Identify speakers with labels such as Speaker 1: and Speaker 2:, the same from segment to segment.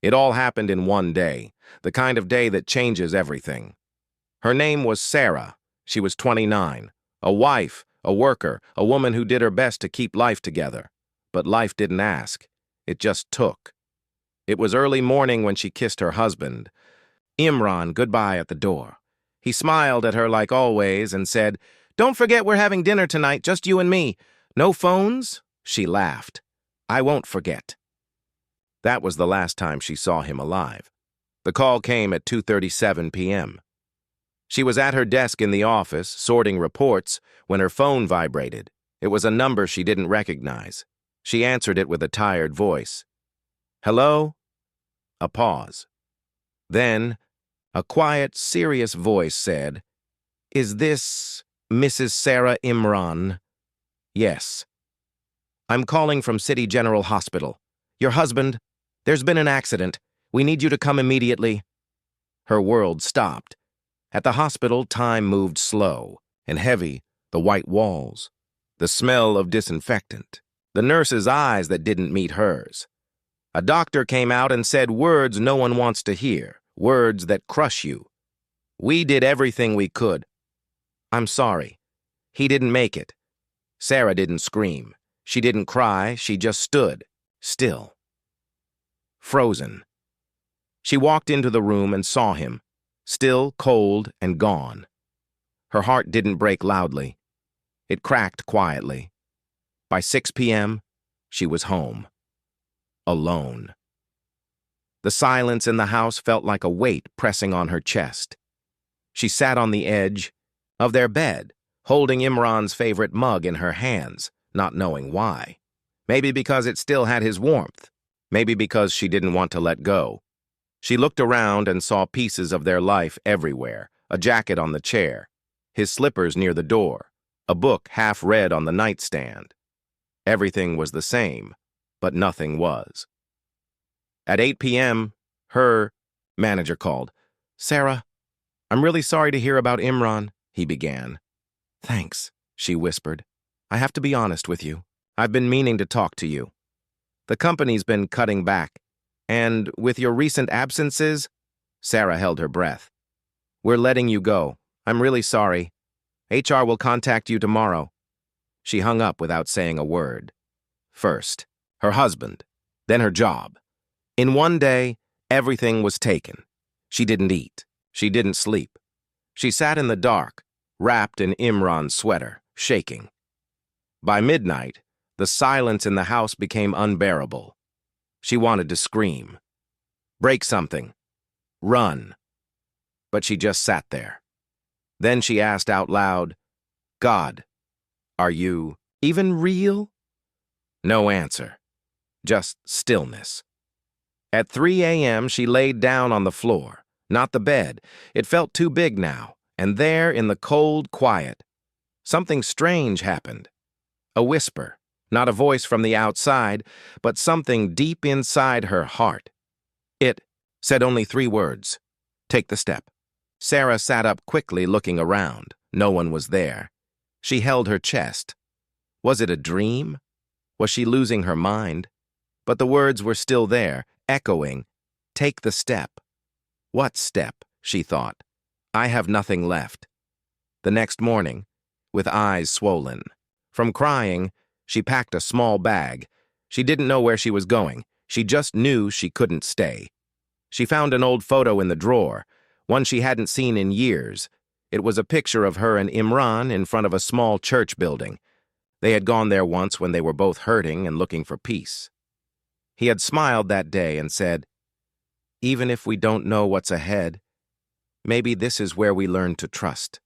Speaker 1: It all happened in one day, the kind of day that changes everything. Her name was Sarah. She was 29, a wife, a worker, a woman who did her best to keep life together. But life didn't ask. It just took. It was early morning when she kissed her husband, Imran, goodbye at the door. He smiled at her like always and said, "Don't forget we're having dinner tonight, just you and me. No phones?" She laughed. "I won't forget." That was the last time she saw him alive. The call came at 2:37 p.m. She was at her desk in the office, sorting reports, when her phone vibrated. It was a number she didn't recognize. She answered it with a tired voice. "Hello?" A pause. Then, a quiet, serious voice said, "Is this Mrs. Sarah Imran?" "Yes." "I'm calling from City General Hospital. Your husband, there's been an accident. We need you to come immediately." Her world stopped. At the hospital, time moved slow and heavy, the white walls, the smell of disinfectant, the nurse's eyes that didn't meet hers. A doctor came out and said words no one wants to hear, words that crush you. "We did everything we could." "I'm sorry. He didn't make it." Sarah didn't scream. She didn't cry. She just stood, still. Frozen. She walked into the room and saw him, still, cold, and gone. Her heart didn't break loudly. It cracked quietly. By 6 p.m., she was home. Alone. The silence in the house felt like a weight pressing on her chest. She sat on the edge of their bed, holding Imran's favorite mug in her hands, not knowing why. Maybe because it still had his warmth. Maybe because she didn't want to let go. She looked around and saw pieces of their life everywhere, a jacket on the chair, his slippers near the door, a book half read on the nightstand. Everything was the same, but nothing was. At 8 p.m., her manager called. "Sarah, I'm really sorry to hear about Imran," he began. "Thanks," she whispered. "I have to be honest with you. I've been meaning to talk to you. The company's been cutting back, and with your recent absences," Sarah held her breath. "We're letting you go. I'm really sorry. HR will contact you tomorrow." She hung up without saying a word. First, her husband, then her job. In one day, everything was taken. She didn't eat. She didn't sleep. She sat in the dark, wrapped in Imran's sweater, shaking. By midnight, the silence in the house became unbearable. She wanted to scream. Break something. Run. But she just sat there. Then she asked out loud, "God, are you even real?" No answer. Just stillness. At 3 a.m., she laid down on the floor, not the bed. It felt too big now, and there in the cold quiet, something strange happened. A whisper, not a voice from the outside, but something deep inside her heart. It said only 3 words, "Take the step." Sarah sat up quickly, looking around. No one was there. She held her chest. Was it a dream? Was she losing her mind? But the words were still there, echoing, "Take the step." What step? She thought. I have nothing left. The next morning, with eyes swollen from crying, she packed a small bag. She didn't know where she was going. She just knew she couldn't stay. She found an old photo in the drawer, one she hadn't seen in years. It was a picture of her and Imran in front of a small church building. They had gone there once when they were both hurting and looking for peace. He had smiled that day and said, "Even if we don't know what's ahead, maybe this is where we learn to trust."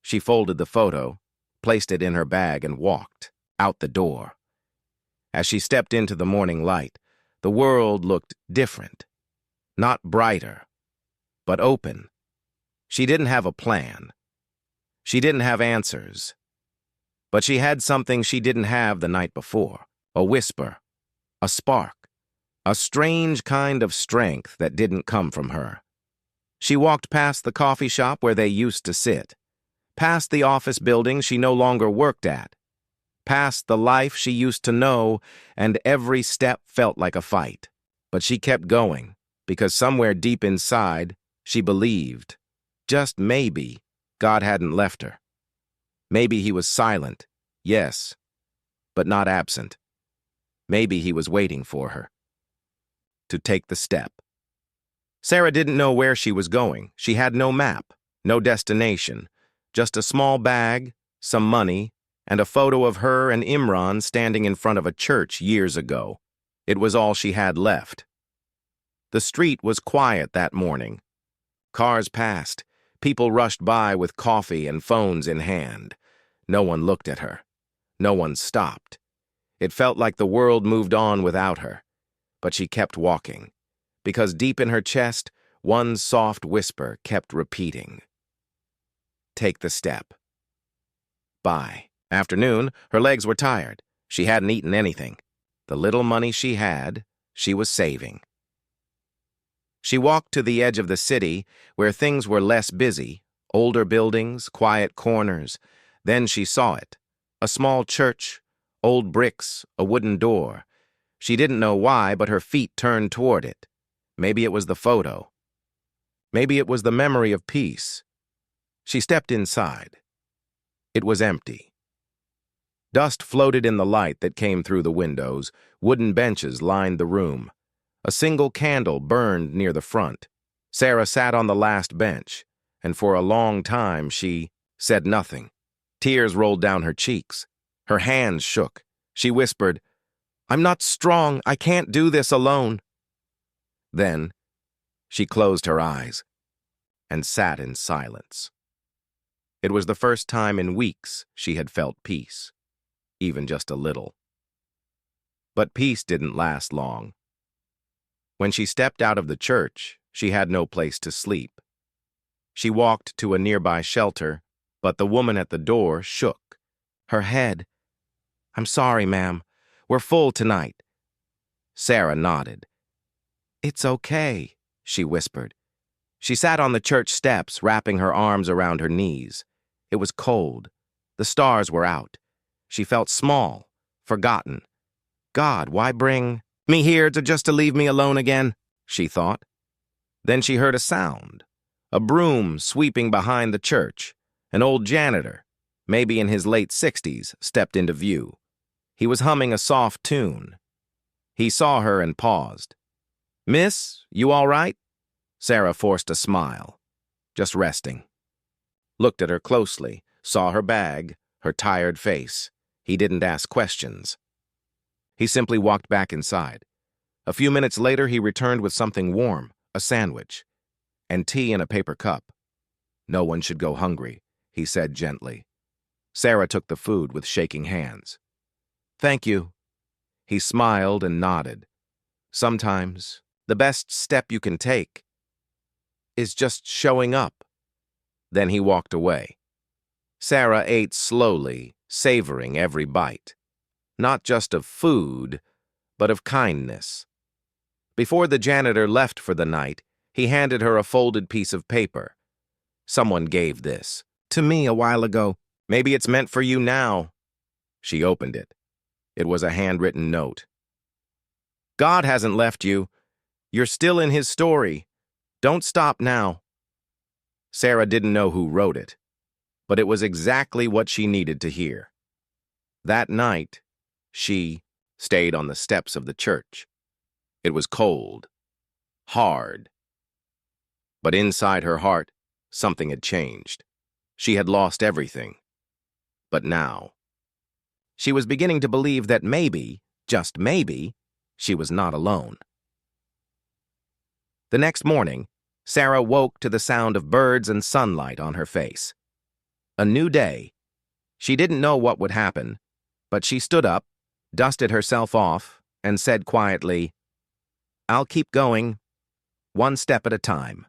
Speaker 1: She folded the photo, placed it in her bag, and walked out the door. As she stepped into the morning light, the world looked different. Not brighter, but open. She didn't have a plan. She didn't have answers. But she had something she didn't have the night before, a whisper, a spark, a strange kind of strength that didn't come from her. She walked past the coffee shop where they used to sit, past the office building she no longer worked at, past the life she used to know, and every step felt like a fight. But she kept going, because somewhere deep inside, she believed, just maybe, God hadn't left her. Maybe he was silent, yes, but not absent. Maybe he was waiting for her to take the step. Sarah didn't know where she was going. She had no map, no destination, just a small bag, some money, and a photo of her and Imran standing in front of a church years ago. It was all she had left. The street was quiet that morning. Cars passed. People rushed by with coffee and phones in hand. No one looked at her. No one stopped. It felt like the world moved on without her. But she kept walking, because deep in her chest, one soft whisper kept repeating. Take the step. By afternoon, her legs were tired. She hadn't eaten anything. The little money she had, she was saving. She walked to the edge of the city, where things were less busy, older buildings, quiet corners. Then she saw it. A small church, old bricks, a wooden door. She didn't know why, but her feet turned toward it. Maybe it was the photo. Maybe it was the memory of peace. She stepped inside. It was empty. Dust floated in the light that came through the windows. Wooden benches lined the room. A single candle burned near the front. Sarah sat on the last bench, and for a long time she said nothing. Tears rolled down her cheeks. Her hands shook. She whispered, "I'm not strong. I can't do this alone." Then she closed her eyes and sat in silence. It was the first time in weeks she had felt peace, even just a little. But peace didn't last long. When she stepped out of the church, she had no place to sleep. She walked to a nearby shelter, but the woman at the door shook. Her head. "I'm sorry, ma'am. We're full tonight." Sarah nodded. "It's okay," she whispered. She sat on the church steps, wrapping her arms around her knees. It was cold. The stars were out. She felt small, forgotten. God, why bring me here just to leave me alone again? She thought. Then she heard a sound. A broom sweeping behind the church. An old janitor, maybe in his late 60s, stepped into view. He was humming a soft tune. He saw her and paused. "Miss, you all right?" Sarah forced a smile. "Just resting." Looked at her closely, saw her bag, her tired face. He didn't ask questions. He simply walked back inside. A few minutes later, he returned with something warm, a sandwich, and tea in a paper cup. "No one should go hungry," he said gently. Sarah took the food with shaking hands. "Thank you." He smiled and nodded. "Sometimes, the best step you can take is just showing up." Then he walked away. Sarah ate slowly, savoring every bite. Not just of food, but of kindness. Before the janitor left for the night, he handed her a folded piece of paper. "Someone gave this to me a while ago. Maybe it's meant for you now." She opened it. It was a handwritten note. "God hasn't left you. You're still in his story. Don't stop now." Sarah didn't know who wrote it, but it was exactly what she needed to hear. That night, she stayed on the steps of the church. It was cold, hard. But inside her heart, something had changed. She had lost everything. But now, she was beginning to believe that maybe, just maybe, she was not alone. The next morning, Sarah woke to the sound of birds and sunlight on her face. A new day. She didn't know what would happen, but she stood up, dusted herself off, and said quietly, "I'll keep going, one step at a time."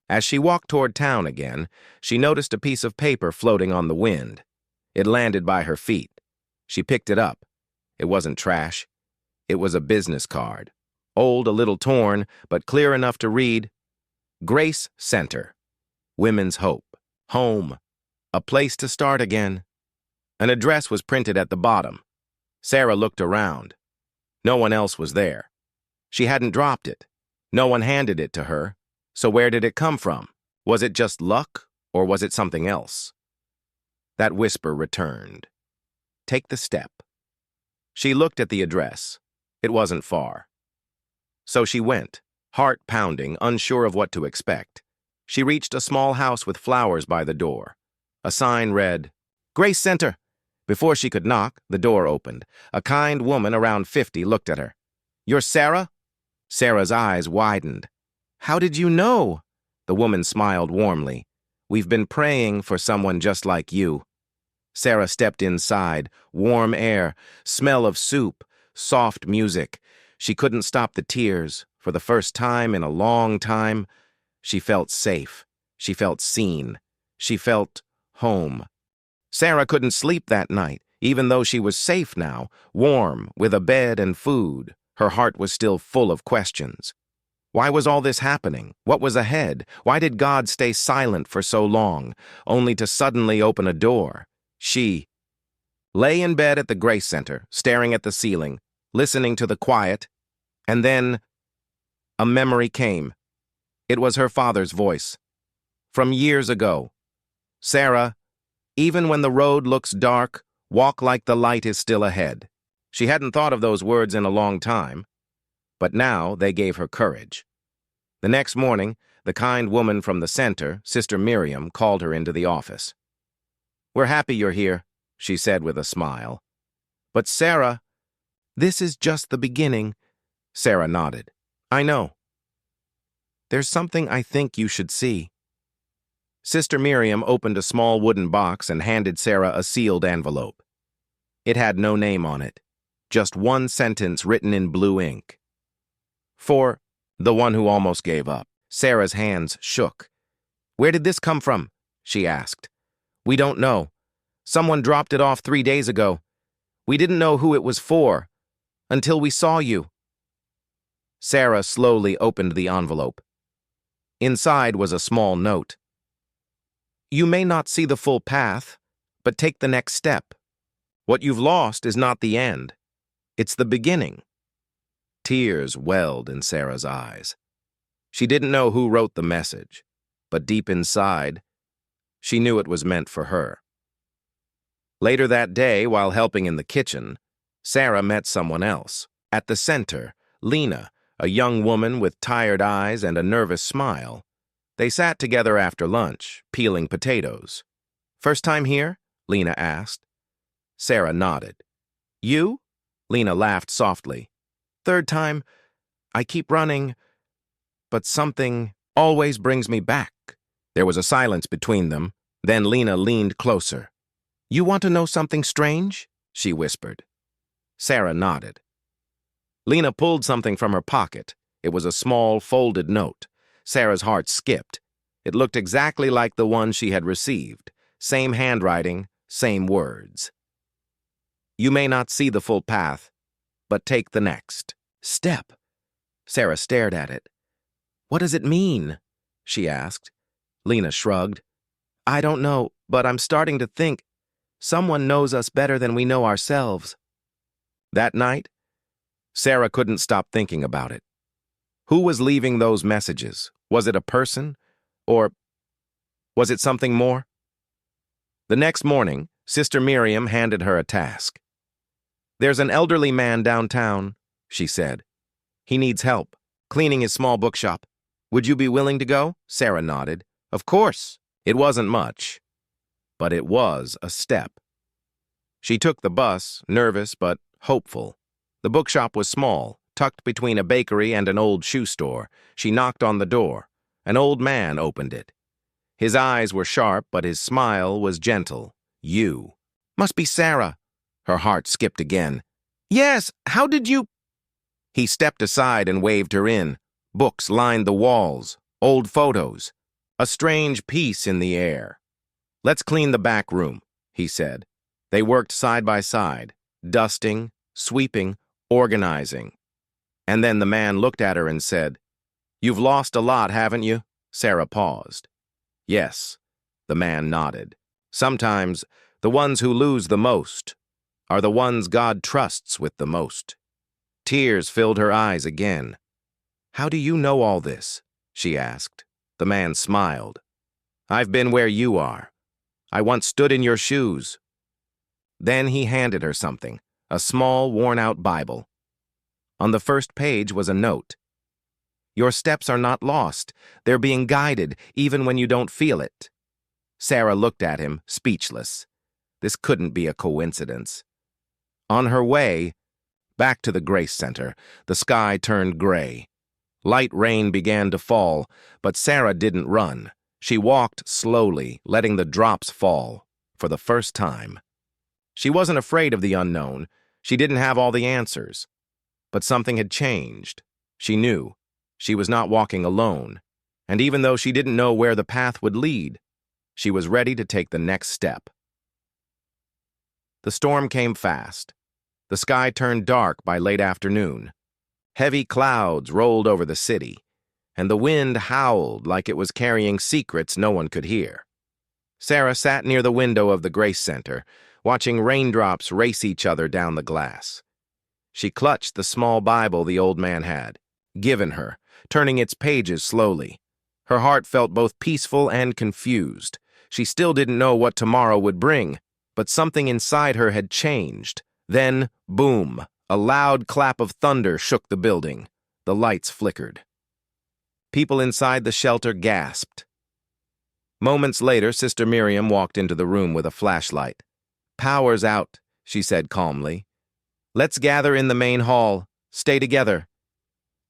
Speaker 1: As she walked toward town again, she noticed a piece of paper floating on the wind. It landed by her feet. She picked it up. It wasn't trash. It was a business card. Old, a little torn, but clear enough to read, "Grace Center. Women's Hope. Home. A place to start again." An address was printed at the bottom. Sarah looked around. No one else was there. She hadn't dropped it. No one handed it to her. So where did it come from? Was it just luck, or was it something else? That whisper returned. Take the step. She looked at the address. It wasn't far. So she went, heart pounding, unsure of what to expect. She reached a small house with flowers by the door. A sign read, Grace Center. Before she could knock, the door opened. A kind woman around 50 looked at her. You're Sarah? Sarah's eyes widened. How did you know? The woman smiled warmly. We've been praying for someone just like you. Sarah stepped inside. Warm air, smell of soup, soft music. She couldn't stop the tears. For the first time in a long time, she felt safe. She felt seen. She felt home. Sarah couldn't sleep that night, even though she was safe now, warm, with a bed and food. Her heart was still full of questions. Why was all this happening? What was ahead? Why did God stay silent for so long, only to suddenly open a door? She lay in bed at the Grace Center, staring at the ceiling, listening to the quiet, and then a memory came. It was her father's voice. From years ago. Sarah, even when the road looks dark, walk like the light is still ahead. She hadn't thought of those words in a long time, but now they gave her courage. The next morning, the kind woman from the center, Sister Miriam, called her into the office. We're happy you're here, she said with a smile. But Sarah, this is just the beginning. Sarah nodded. I know. There's something I think you should see. Sister Miriam opened a small wooden box and handed Sarah a sealed envelope. It had no name on it, just one sentence written in blue ink. For the one who almost gave up. Sarah's hands shook. Where did this come from? She asked. We don't know. Someone dropped it off 3 days ago. We didn't know who it was for, until we saw you. Sarah slowly opened the envelope. Inside was a small note. You may not see the full path, but take the next step. What you've lost is not the end. It's the beginning. Tears welled in Sarah's eyes. She didn't know who wrote the message, but deep inside, she knew it was meant for her. Later that day, while helping in the kitchen, Sarah met someone else. At the center, Lena, a young woman with tired eyes and a nervous smile. They sat together after lunch, peeling potatoes. First time here? Lena asked. Sarah nodded. You? Lena laughed softly. Third time. I keep running, but something always brings me back. There was a silence between them. Then Lena leaned closer. You want to know something strange? She whispered. Sarah nodded. Lena pulled something from her pocket. It was a small, folded note. Sarah's heart skipped. It looked exactly like the one she had received. Same handwriting, same words. You may not see the full path, but take the next step. Sarah stared at it. What does it mean? She asked. Lena shrugged. I don't know, but I'm starting to think someone knows us better than we know ourselves. That night, Sarah couldn't stop thinking about it. Who was leaving those messages? Was it a person? Or was it something more? The next morning, Sister Miriam handed her a task. There's an elderly man downtown, she said. He needs help, cleaning his small bookshop. Would you be willing to go? Sarah nodded. Of course. It wasn't much, but it was a step. She took the bus, nervous but hopeful. The bookshop was small, tucked between a bakery and an old shoe store. She knocked on the door. An old man opened it. His eyes were sharp, but his smile was gentle. You. Must be Sarah. Her heart skipped again. Yes, how did you... He stepped aside and waved her in. Books lined the walls, old photos. A strange peace in the air. Let's clean the back room, he said. They worked side by side, dusting, sweeping, organizing. And then the man looked at her and said, You've lost a lot, haven't you? Sarah paused. Yes, the man nodded. Sometimes the ones who lose the most are the ones God trusts with the most. Tears filled her eyes again. "How do you know all this?" she asked. The man smiled. "I've been where you are. I once stood in your shoes." Then he handed her something, a small, worn-out Bible. On the first page was a note. "Your steps are not lost. They're being guided, even when you don't feel it." Sarah looked at him, speechless. This couldn't be a coincidence. On her way back to the Grace Center, the sky turned gray. Light rain began to fall, but Sarah didn't run. She walked slowly, letting the drops fall, for the first time. She wasn't afraid of the unknown. She didn't have all the answers. But something had changed. She knew. She was not walking alone. And even though she didn't know where the path would lead, she was ready to take the next step. The storm came fast. The sky turned dark by late afternoon. Heavy clouds rolled over the city, and the wind howled like it was carrying secrets no one could hear. Sarah sat near the window of the Grace Center, watching raindrops race each other down the glass. She clutched the small Bible the old man had given her, turning its pages slowly. Her heart felt both peaceful and confused. She still didn't know what tomorrow would bring, but something inside her had changed. Then, boom, a loud clap of thunder shook the building. The lights flickered. People inside the shelter gasped. Moments later, Sister Miriam walked into the room with a flashlight. "Power's out," she said calmly. "Let's gather in the main hall. Stay together."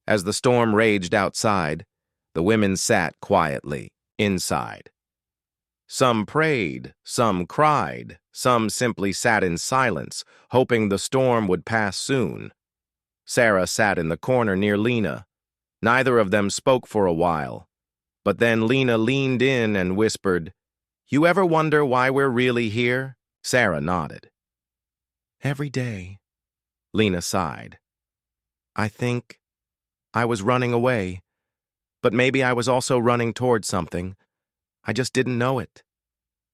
Speaker 1: As the storm raged outside, the women sat quietly inside. Some prayed, some cried, some simply sat in silence, hoping the storm would pass soon. Sarah sat in the corner near Lena. Neither of them spoke for a while, but then Lena leaned in and whispered, "You ever wonder why we're really here?" Sarah nodded. "Every day," Lena sighed. "I think I was running away, but maybe I was also running towards something. I just didn't know it."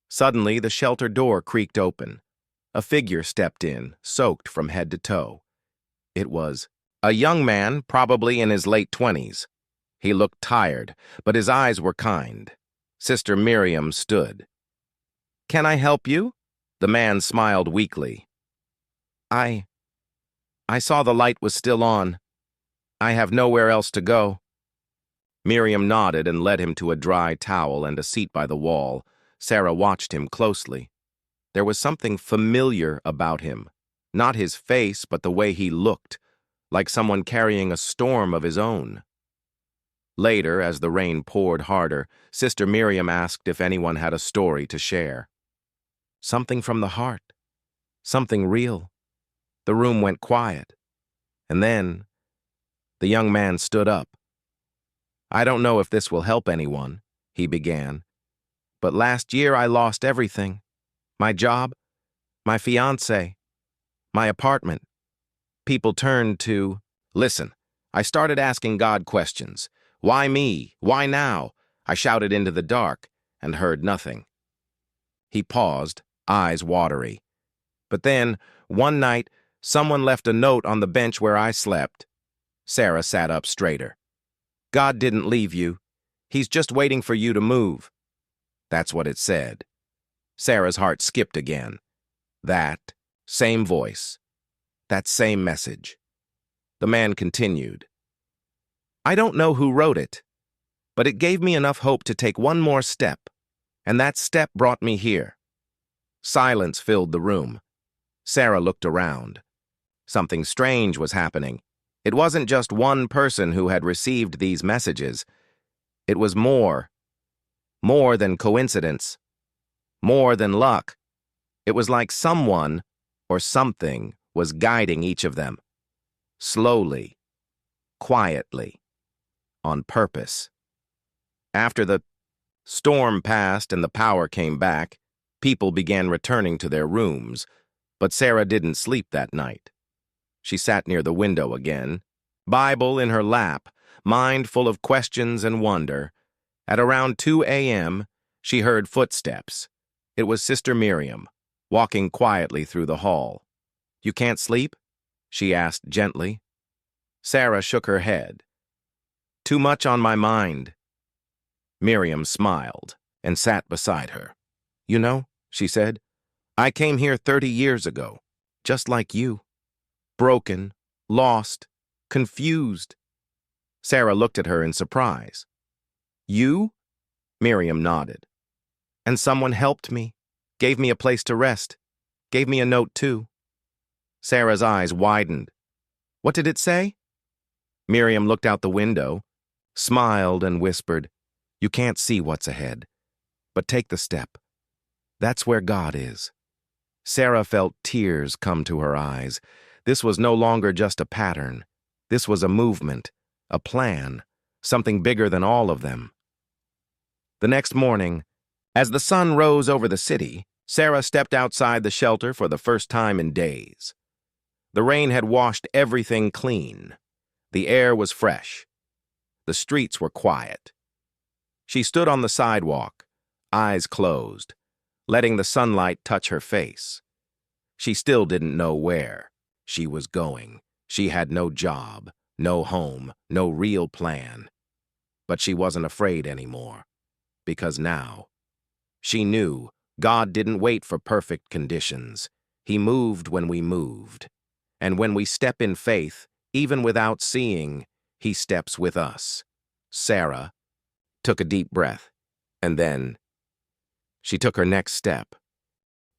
Speaker 1: Suddenly, the shelter door creaked open. A figure stepped in, soaked from head to toe. It was a young man, probably in his late 20s. He looked tired, but his eyes were kind. Sister Miriam stood. "Can I help you?" The man smiled weakly. I saw the light was still on. I have nowhere else to go." Miriam nodded and led him to a dry towel and a seat by the wall. Sarah watched him closely. There was something familiar about him. Not his face, but the way he looked, like someone carrying a storm of his own. Later, as the rain poured harder, Sister Miriam asked if anyone had a story to share. Something from the heart. Something real. The room went quiet. And then, the young man stood up. "I don't know if this will help anyone," he began, "but last year I lost everything. My job, my fiancé, my apartment. People turned to, listen, I started asking God questions. Why me? Why now? I shouted into the dark and heard nothing." He paused, eyes watery. "But then, one night, someone left a note on the bench where I slept." Sarah sat up straighter. "God didn't leave you. He's just waiting for you to move." That's what it said. Sarah's heart skipped again. That same voice. That same message. The man continued. "I don't know who wrote it, but it gave me enough hope to take one more step, and that step brought me here." Silence filled the room. Sarah looked around. Something strange was happening. It wasn't just one person who had received these messages. It was more than coincidence, more than luck. It was like someone or something was guiding each of them. Slowly, quietly, on purpose. After the storm passed and the power came back, people began returning to their rooms, but Sarah didn't sleep that night. She sat near the window again, Bible in her lap, mind full of questions and wonder. At around 2 a.m., she heard footsteps. It was Sister Miriam, walking quietly through the hall. "You can't sleep?" she asked gently. Sarah shook her head. Too much on my mind. Miriam smiled and sat beside her. You know, she said, I came here 30 years ago, just like you. Broken, lost, confused. Sarah looked at her in surprise. You? Miriam nodded. And someone helped me, gave me a place to rest, gave me a note too. Sarah's eyes widened. What did it say? Miriam looked out the window, smiled and whispered, You can't see what's ahead, but take the step. That's where God is. Sarah felt tears come to her eyes. This was no longer just a pattern. This was a movement, a plan, something bigger than all of them. The next morning, as the sun rose over the city, Sarah stepped outside the shelter for the first time in days. The rain had washed everything clean. The air was fresh. The streets were quiet. She stood on the sidewalk, eyes closed, letting the sunlight touch her face. She still didn't know where she was going. She had no job, no home, no real plan. But she wasn't afraid anymore, because now she knew God didn't wait for perfect conditions. He moved when we moved. And when we step in faith, even without seeing, He steps with us. Sarah took a deep breath, and then she took her next step.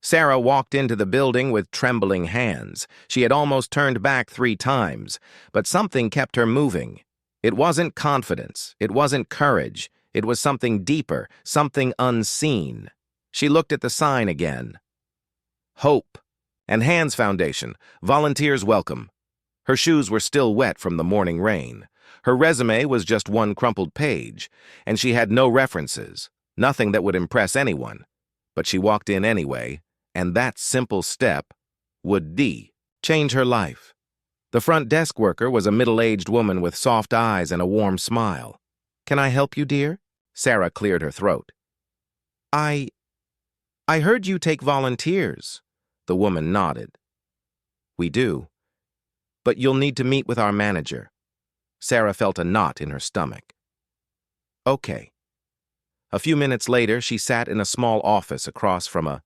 Speaker 1: Sarah walked into the building with trembling hands. She had almost turned back 3 times, but something kept her moving. It wasn't confidence. It wasn't courage. It was something deeper, something unseen. She looked at the sign again. Hope and Hands Foundation, volunteers welcome. Her shoes were still wet from the morning rain. Her resume was just one crumpled page, and she had no references, nothing that would impress anyone. But she walked in anyway, and that simple step would change her life. The front desk worker was a middle-aged woman with soft eyes and a warm smile. Can I help you, dear? Sarah cleared her throat. I heard you take volunteers. The woman nodded. We do. But you'll need to meet with our manager. Sarah felt a knot in her stomach. Okay. A few minutes later, she sat in a small office across from a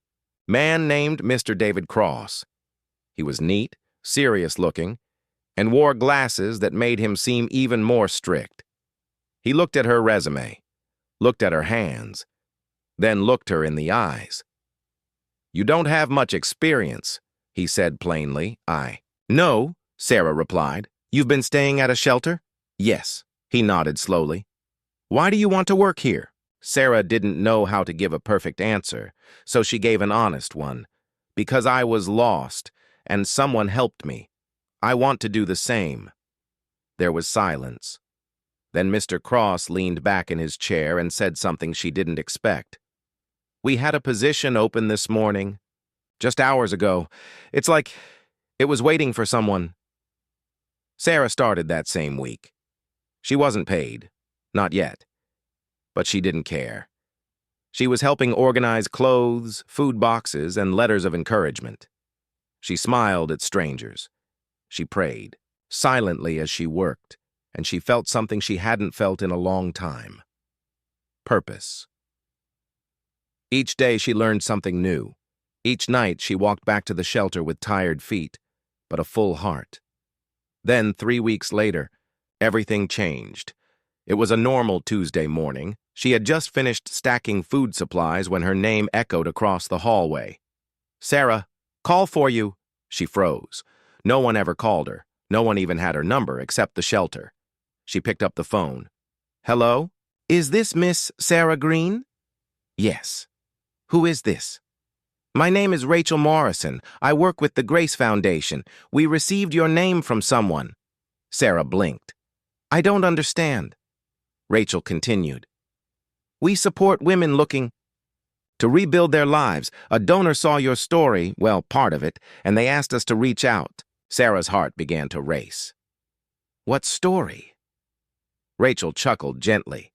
Speaker 1: man named Mr. David Cross. He was neat, serious-looking, and wore glasses that made him seem even more strict. He looked at her resume, looked at her hands, then looked her in the eyes. You don't have much experience, he said plainly. No, Sarah replied. You've been staying at a shelter? Yes, he nodded slowly. Why do you want to work here? Sarah didn't know how to give a perfect answer, so she gave an honest one. Because I was lost, and someone helped me. I want to do the same. There was silence. Then Mr. Cross leaned back in his chair and said something she didn't expect. We had a position open this morning, just hours ago. It's like it was waiting for someone. Sarah started that same week. She wasn't paid, not yet, but she didn't care. She was helping organize clothes, food boxes, and letters of encouragement. She smiled at strangers. She prayed, silently as she worked, and she felt something she hadn't felt in a long time. Purpose. Each day she learned something new. Each night she walked back to the shelter with tired feet, but a full heart. Then, 3 weeks later, everything changed. It was a normal Tuesday morning. She had just finished stacking food supplies when her name echoed across the hallway. Sarah, call for you. She froze. No one ever called her. No one even had her number except the shelter. She picked up the phone. Hello? Is this Miss Sarah Green? Yes. Who is this? My name is Rachel Morrison. I work with the Grace Foundation. We received your name from someone. Sarah blinked. I don't understand. Rachel continued. We support women looking to rebuild their lives. A donor saw your story, well, part of it, and they asked us to reach out. Sarah's heart began to race. What story? Rachel chuckled gently.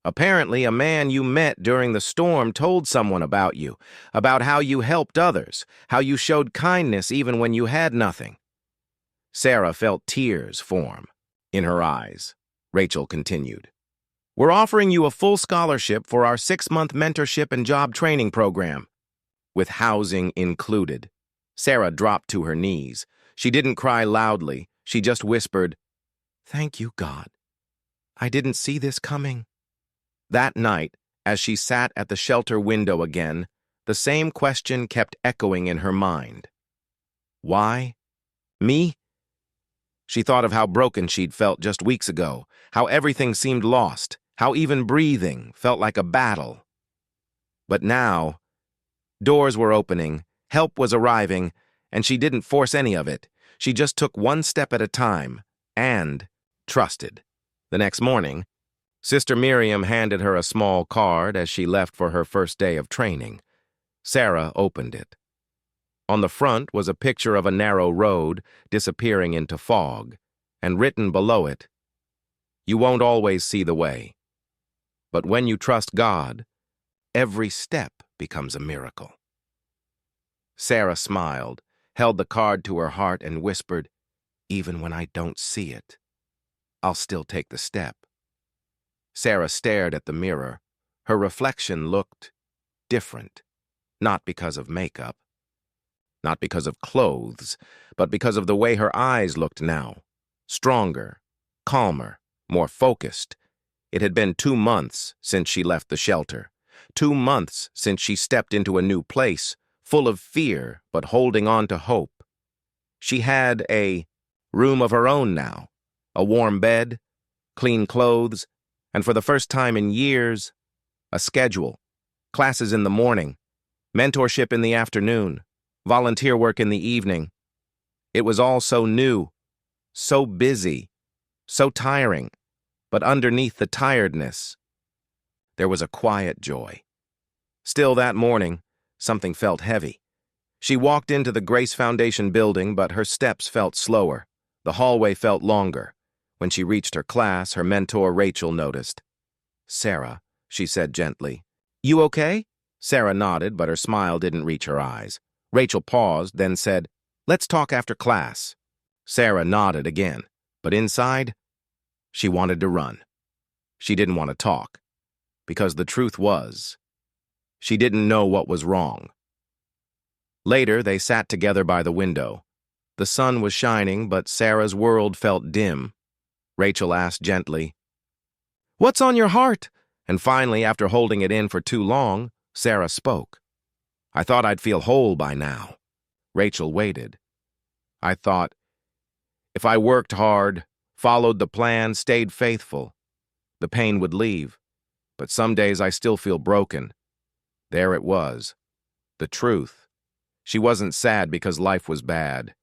Speaker 1: Apparently, a man you met during the storm told someone about you, about how you helped others, how you showed kindness even when you had nothing. Sarah felt tears form in her eyes. Rachel continued. We're offering you a full scholarship for our 6-month mentorship and job training program, with housing included. Sarah dropped to her knees. She didn't cry loudly. She just whispered, "Thank you, God. I didn't see this coming." That night, as she sat at the shelter window again, the same question kept echoing in her mind. Why? Me? She thought of how broken she'd felt just weeks ago, how everything seemed lost, how even breathing felt like a battle. But now, doors were opening, help was arriving, and she didn't force any of it. She just took one step at a time and trusted. The next morning, Sister Miriam handed her a small card as she left for her first day of training. Sarah opened it. On the front was a picture of a narrow road disappearing into fog, and written below it, "You won't always see the way, but when you trust God, every step becomes a miracle." Sarah smiled, held the card to her heart, and whispered, "Even when I don't see it, I'll still take the step." Sarah stared at the mirror. Her reflection looked different, not because of makeup, not because of clothes, but because of the way her eyes looked now. Stronger, calmer, more focused. It had been 2 months since she left the shelter. 2 months since she stepped into a new place, full of fear, but holding on to hope. She had a room of her own now, a warm bed, clean clothes, and for the first time in years, a schedule. Classes in the morning, mentorship in the afternoon, volunteer work in the evening. It was all so new, so busy, so tiring, but underneath the tiredness, there was a quiet joy. Still that morning, something felt heavy. She walked into the Grace Foundation building, but her steps felt slower. The hallway felt longer. When she reached her class, her mentor Rachel noticed. "Sarah," she said gently. "You okay?" Sarah nodded, but her smile didn't reach her eyes. Rachel paused, then said, "Let's talk after class." Sarah nodded again, but inside, she wanted to run. She didn't want to talk, because the truth was, she didn't know what was wrong. Later, they sat together by the window. The sun was shining, but Sarah's world felt dim. Rachel asked gently, "What's on your heart?" And finally, after holding it in for too long, Sarah spoke. "I thought I'd feel whole by now." Rachel waited. "I thought, if I worked hard, followed the plan, stayed faithful, the pain would leave. But some days I still feel broken." There it was. The truth. She wasn't sad because life was bad.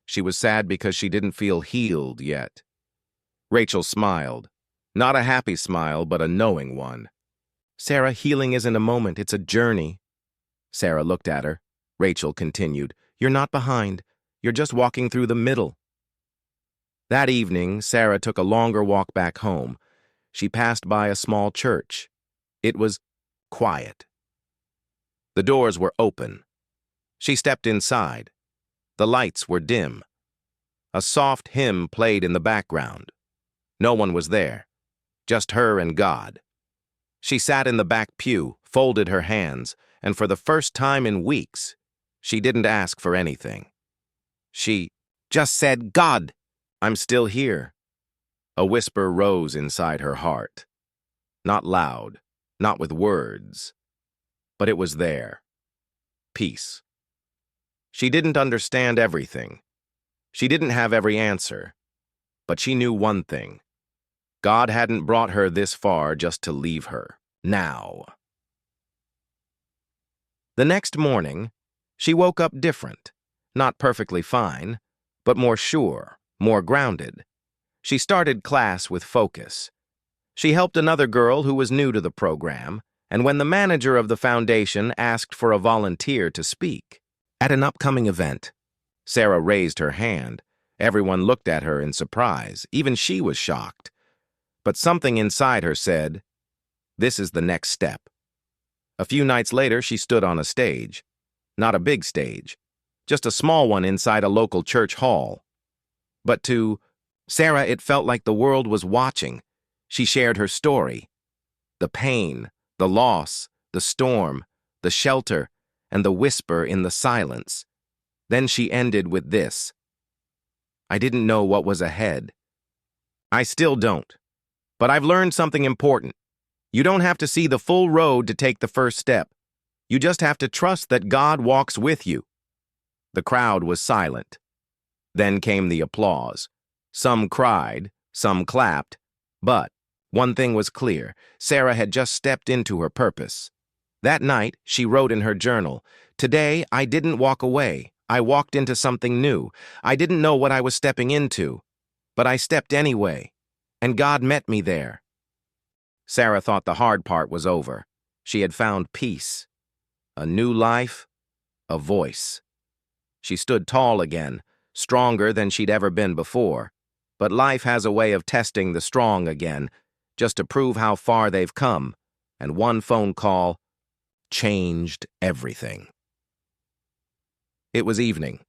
Speaker 1: She was sad because she didn't feel healed yet. Rachel smiled. Not a happy smile, but a knowing one. "Sarah, healing isn't a moment, it's a journey." Sarah looked at her. Rachel continued, "You're not behind. You're just walking through the middle." That evening, Sarah took a longer walk back home. She passed by a small church. It was quiet. The doors were open. She stepped inside. The lights were dim. A soft hymn played in the background. No one was there, just her and God. She sat in the back pew, folded her hands, and for the first time in weeks, she didn't ask for anything. She just said, "God, I'm still here." A whisper rose inside her heart. Not loud, not with words, but it was there. Peace. She didn't understand everything. She didn't have every answer, but she knew one thing. God hadn't brought her this far just to leave her. Now. The next morning, she woke up different. Not perfectly fine, but more sure, more grounded. She started class with focus. She helped another girl who was new to the program, and when the manager of the foundation asked for a volunteer to speak at an upcoming event, Sarah raised her hand. Everyone looked at her in surprise. Even she was shocked. But something inside her said, "This is the next step." A few nights later, she stood on a stage. Not a big stage, just a small one inside a local church hall. But to Sarah, it felt like the world was watching. She shared her story, the pain, the loss, the storm, the shelter, and the whisper in the silence. Then she ended with this: I didn't know what was ahead. I still don't. But I've learned something important. You don't have to see the full road to take the first step. You just have to trust that God walks with you. The crowd was silent. Then came the applause. Some cried, some clapped. But one thing was clear: Sarah had just stepped into her purpose. That night, she wrote in her journal, "Today, I didn't walk away. I walked into something new. I didn't know what I was stepping into, but I stepped anyway, and God met me there." Sarah thought the hard part was over. She had found peace, a new life, a voice. She stood tall again, stronger than she'd ever been before. But life has a way of testing the strong again, just to prove how far they've come, and one phone call changed everything. It was evening.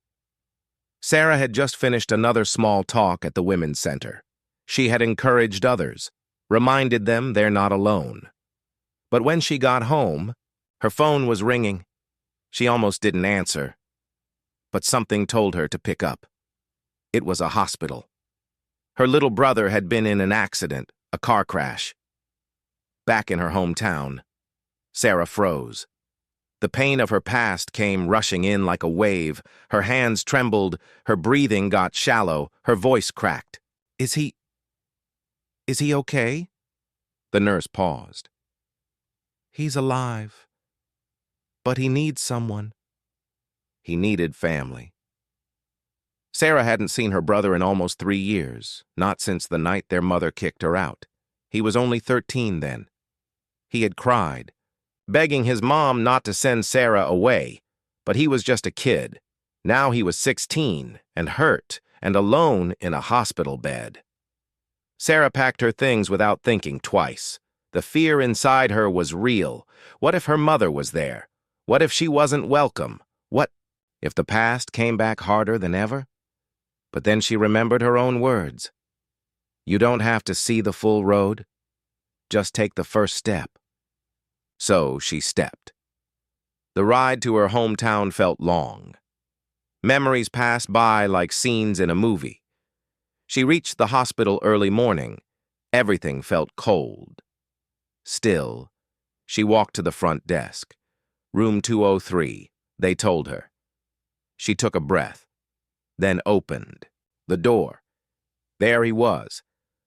Speaker 1: Sarah had just finished another small talk at the Women's Center. She had encouraged others, reminded them they're not alone. But when she got home, her phone was ringing. She almost didn't answer. But something told her to pick up. It was a hospital. Her little brother had been in an accident, a car crash. Back in her hometown, Sarah froze. The pain of her past came rushing in like a wave. Her hands trembled, her breathing got shallow, her voice cracked. Is he okay?" The nurse paused. "He's alive. But he needs someone." He needed family. Sarah hadn't seen her brother in almost 3 years, not since the night their mother kicked her out. He was only 13 then. He had cried, begging his mom not to send Sarah away, but he was just a kid. Now he was 16 and hurt and alone in a hospital bed. Sarah packed her things without thinking twice. The fear inside her was real. What if her mother was there? What if she wasn't welcome? What if the past came back harder than ever? But then she remembered her own words. You don't have to see the full road. Just take the first step. So she stepped. The ride to her hometown felt long. Memories passed by like scenes in a movie. She reached the hospital early morning. Everything felt cold. Still, she walked to the front desk. Room 203, they told her. She took a breath, then opened the door. There he was,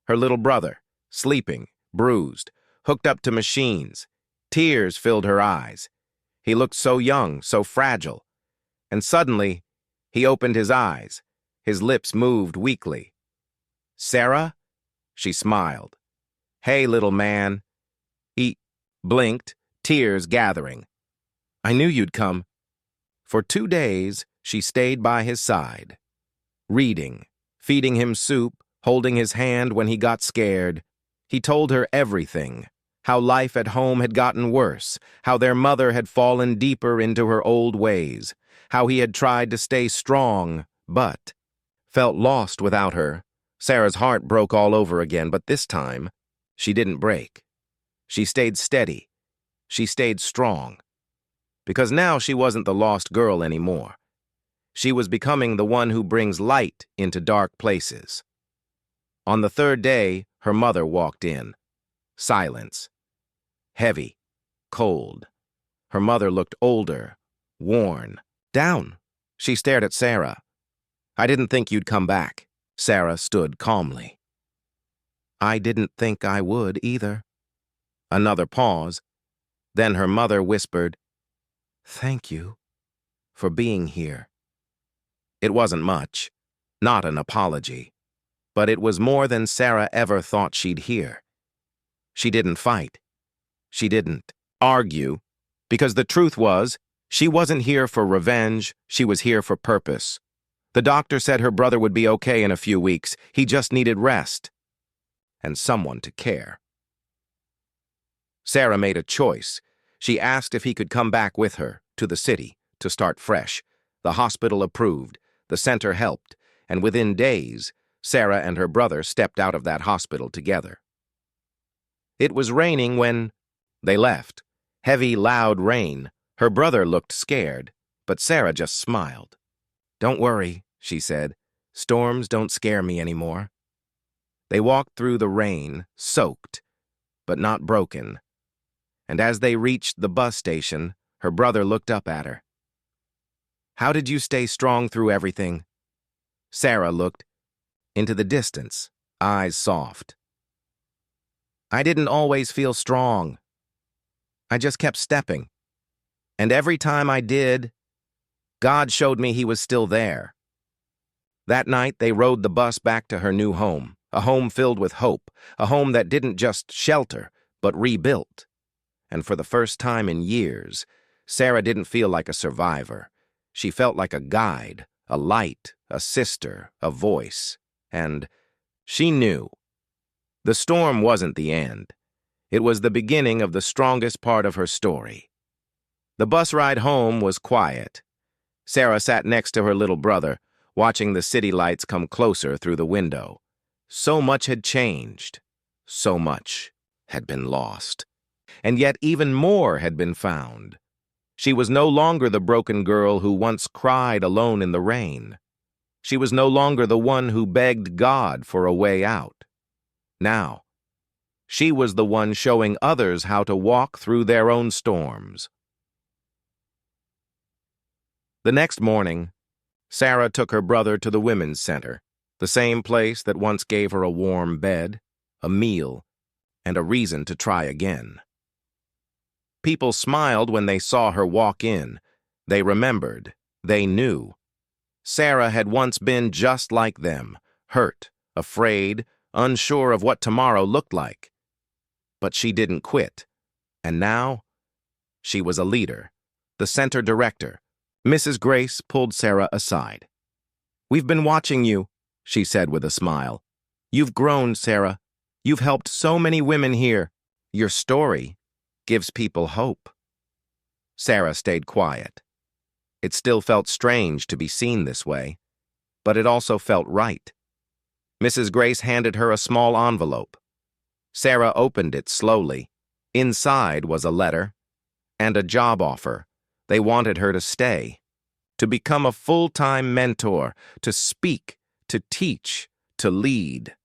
Speaker 1: her little brother, sleeping, bruised, hooked up to machines. Tears filled her eyes. He looked so young, so fragile. And suddenly, he opened his eyes. His lips moved weakly. "Sarah?" She smiled. "Hey, little man." He blinked, tears gathering. "I knew you'd come." For 2 days, she stayed by his side, reading, feeding him soup, holding his hand when he got scared. He told her everything, how life at home had gotten worse, how their mother had fallen deeper into her old ways, how he had tried to stay strong, but felt lost without her. Sarah's heart broke all over again, but this time, she didn't break. She stayed steady. She stayed strong. Because now she wasn't the lost girl anymore. She was becoming the one who brings light into dark places. On the 3rd day, her mother walked in. Silence. Heavy. Cold. Her mother looked older, worn. "Down." She stared at Sarah. "I didn't think you'd come back." Sarah stood calmly. "I didn't think I would either." Another pause. Then her mother whispered, "Thank you for being here." It wasn't much, not an apology, but it was more than Sarah ever thought she'd hear. She didn't fight. She didn't argue, because the truth was, she wasn't here for revenge, she was here for purpose. The doctor said her brother would be okay in a few weeks. He just needed rest and someone to care. Sarah made a choice. She asked if he could come back with her to the city to start fresh. The hospital approved, the center helped, and within days, Sarah and her brother stepped out of that hospital together. It was raining when they left. Heavy, loud rain. Her brother looked scared, but Sarah just smiled. "Don't worry," she said. "Storms don't scare me anymore." They walked through the rain, soaked, but not broken. And as they reached the bus station, her brother looked up at her. "How did you stay strong through everything?" Sarah looked into the distance, eyes soft. "I didn't always feel strong. I just kept stepping. And every time I did, God showed me He was still there." That night, they rode the bus back to her new home, a home filled with hope, a home that didn't just shelter, but rebuilt. And for the first time in years, Sarah didn't feel like a survivor. She felt like a guide, a light, a sister, a voice. And she knew. The storm wasn't the end. It was the beginning of the strongest part of her story. The bus ride home was quiet. Sarah sat next to her little brother, watching the city lights come closer through the window. So much had changed. So much had been lost. And yet even more had been found. She was no longer the broken girl who once cried alone in the rain. She was no longer the one who begged God for a way out. Now, she was the one showing others how to walk through their own storms. The next morning, Sarah took her brother to the women's center, the same place that once gave her a warm bed, a meal, and a reason to try again. People smiled when they saw her walk in. They remembered. They knew. Sarah had once been just like them, hurt, afraid, unsure of what tomorrow looked like. But she didn't quit. And now, she was a leader, the center director. Mrs. Grace pulled Sarah aside. "We've been watching you," she said with a smile. "You've grown, Sarah. You've helped so many women here. Your story gives people hope." Sarah stayed quiet. It still felt strange to be seen this way, but it also felt right. Mrs. Grace handed her a small envelope. Sarah opened it slowly. Inside was a letter and a job offer. They wanted her to stay, to become a full-time mentor, to speak, to teach, to lead.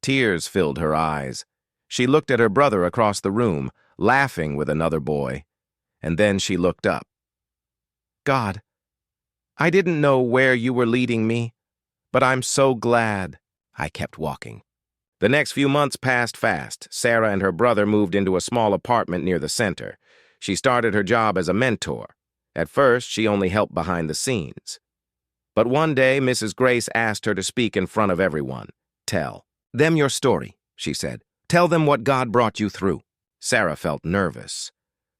Speaker 1: Tears filled her eyes. She looked at her brother across the room, laughing with another boy, and then she looked up. "God, I didn't know where you were leading me, but I'm so glad." I kept walking. The next few months passed fast. Sarah and her brother moved into a small apartment near the center. She started her job as a mentor. At first, she only helped behind the scenes. But one day, Mrs. Grace asked her to speak in front of everyone. "Tell them your story," she said. "Tell them what God brought you through." Sarah felt nervous.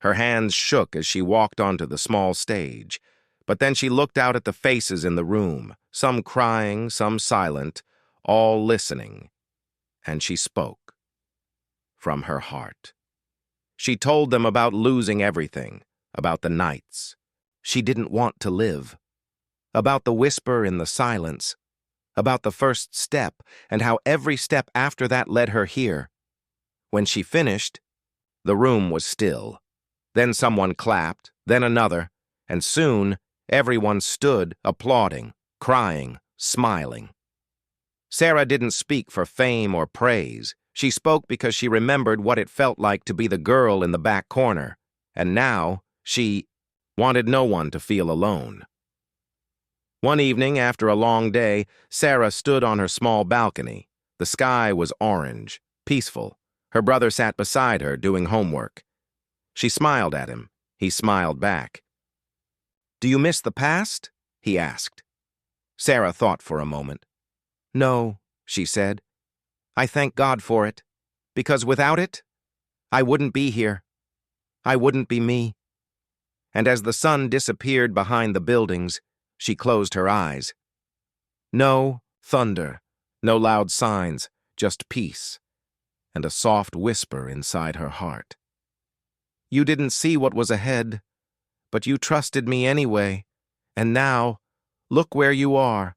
Speaker 1: Her hands shook as she walked onto the small stage. But then she looked out at the faces in the room, some crying, some silent, all listening. And she spoke. From her heart. She told them about losing everything, about the nights she didn't want to live, about the whisper in the silence, about the first step and how every step after that led her here. When she finished, the room was still. Then someone clapped, then another, and soon everyone stood applauding, crying, smiling. Sarah didn't speak for fame or praise. She spoke because she remembered what it felt like to be the girl in the back corner, and now she wanted no one to feel alone. One evening, after a long day, Sarah stood on her small balcony. The sky was orange, peaceful. Her brother sat beside her, doing homework. She smiled at him. He smiled back. "Do you miss the past?" he asked. Sarah thought for a moment. "No," she said. "I thank God for it, because without it, I wouldn't be here. I wouldn't be me." And as the sun disappeared behind the buildings, she closed her eyes. No thunder, no loud signs, just peace, and a soft whisper inside her heart. "You didn't see what was ahead, but you trusted me anyway, and now, look where you are,